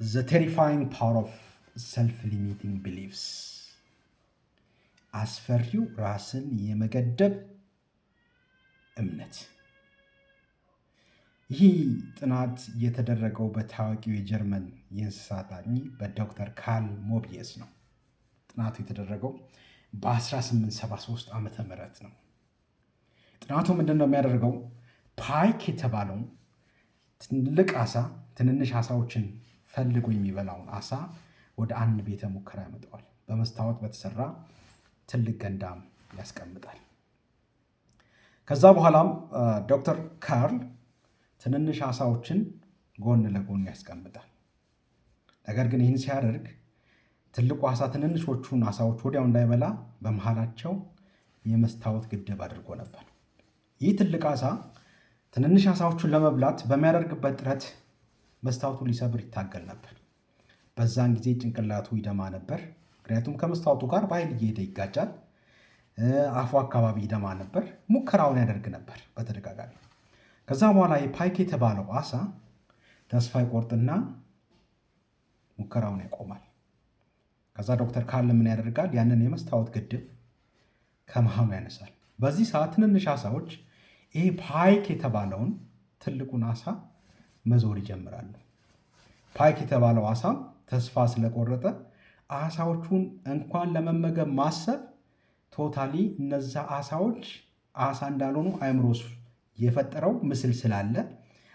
The terrifying power of self-limiting beliefs አስፈሪው ራስን የመገደብ እምነት። ይህ ጥናት የተደረገው በታዋቂው የጀርመን የእንስሳት አጥኚ በዶክተር ካርል ሞቢየስ ነው። ጥናቱ የተደረገው በ1873 ዓመተ ምህረት ነው። ጥናቱ ምንድን ነው የሚያደርገው? ፓይክ የተባለው ትልቅ አሳ ትንንሽ አሳዎችን ፈልጎ የሚበላውን አሳ ወደ አንድ ቤተ ሙከራ ያመጣዋል። በመስታወት በተሰራ ትልቅ ገንዳም ያስቀምጣል። ከዛ በኋላም ዶክተር ካርል ትንንሽ አሳዎችን ጎን ለጎን ያስቀምጣል። ነገር ግን ይህን ሲያደርግ ትልቁ አሳ ትንንሾቹን አሳዎች ወዲያው እንዳይበላ በመሃላቸው የመስታወት ግድብ አድርጎ ነበር። ይህ ትልቅ አሳ ትንንሽ አሳዎቹን ለመብላት በሚያደርግበት ጥረት መስታወቱን ሊሰብር ይታገል ነበር። በዛን ጊዜ ጭንቅላቱ ይደማ ነበር፣ ምክንያቱም ከመስታወቱ ጋር በኃይል እየሄደ ይጋጫል። አፉ አካባቢ ይደማ ነበር። ሙከራውን ያደርግ ነበር በተደጋጋሚ። ከዛ በኋላ የፓይክ የተባለው አሳ ተስፋ ይቆርጥና ሙከራውን ያቆማል። ከዛ ዶክተር ካርል ምን ያደርጋል? ያንን የመስታወት ግድብ ከመሃሉ ያነሳል። በዚህ ሰዓት ትንንሽ አሳዎች ይህ ፓይክ የተባለውን ትልቁን አሳ መዞር ይጀምራሉ። ፓይክ የተባለው አሳም ተስፋ ስለቆረጠ አሳዎቹን እንኳን ለመመገብ ማሰብ ቶታሊ እነዛ አሳዎች አሳ እንዳልሆኑ አይምሮስ የፈጠረው ምስል ስላለ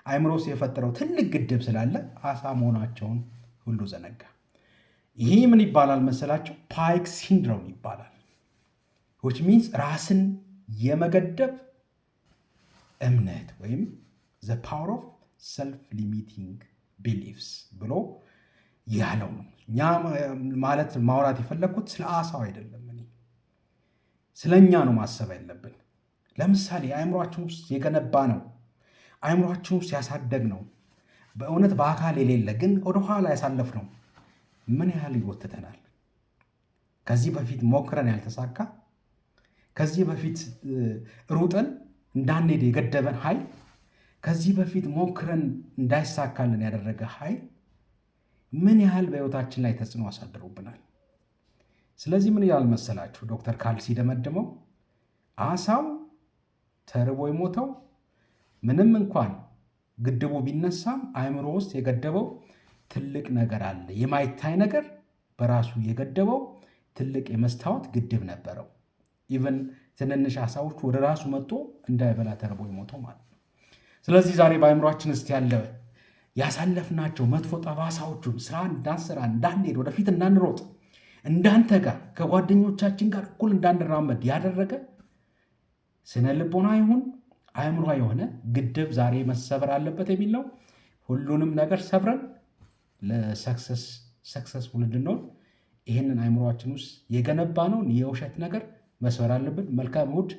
አይምሮስ የፈጠረው ትልቅ ግድብ ስላለ አሳ መሆናቸውን ሁሉ ዘነጋ። ይሄ ምን ይባላል መሰላቸው? ፓይክ ሲንድሮም ይባላል። which means ራስን የመገደብ እምነት ወይም the power of self-limiting beliefs ብሎ ያለው ነው። እኛ ማለት ማውራት የፈለግኩት ስለ አሳው አይደለም። እኔ ስለ እኛ ነው ማሰብ ያለብን። ለምሳሌ አእምሯችን ውስጥ የገነባ ነው፣ አእምሯችን ውስጥ ያሳደግ ነው፣ በእውነት በአካል የሌለ ግን ወደኋላ ያሳለፍ ነው። ምን ያህል ይጎትተናል? ከዚህ በፊት ሞክረን ያልተሳካ፣ ከዚህ በፊት ሩጠን እንዳንሄድ የገደበን ኃይል፣ ከዚህ በፊት ሞክረን እንዳይሳካልን ያደረገ ኃይል ምን ያህል በሕይወታችን ላይ ተጽዕኖ አሳድሮብናል። ስለዚህ ምን ያህል መሰላችሁ ዶክተር ካርል ሲደመድመው አሳው ተርቦ የሞተው ምንም እንኳን ግድቡ ቢነሳም አእምሮ ውስጥ የገደበው ትልቅ ነገር አለ። የማይታይ ነገር በራሱ የገደበው ትልቅ የመስታወት ግድብ ነበረው። ኢቨን ትንንሽ አሳዎች ወደ ራሱ መጥቶ እንዳይበላ ተርቦ የሞተው ማለት ነው። ስለዚህ ዛሬ በአእምሯችን ውስጥ ያለ ያሳለፍናቸው መጥፎ ጠባሳዎቹን ስራ እንዳንሰራ፣ እንዳንሄድ፣ ወደፊት እንዳንሮጥ፣ እንዳንተጋ፣ ከጓደኞቻችን ጋር እኩል እንዳንራመድ ያደረገ ስነ ልቦና ይሁን አእምሯ የሆነ ግድብ ዛሬ መሰበር አለበት የሚል ነው። ሁሉንም ነገር ሰብረን ለሰክሰስፉል እንድንሆን ይህንን አእምሯችን ውስጥ የገነባነውን የውሸት ነገር መስበር አለብን። መልካም እሑድ።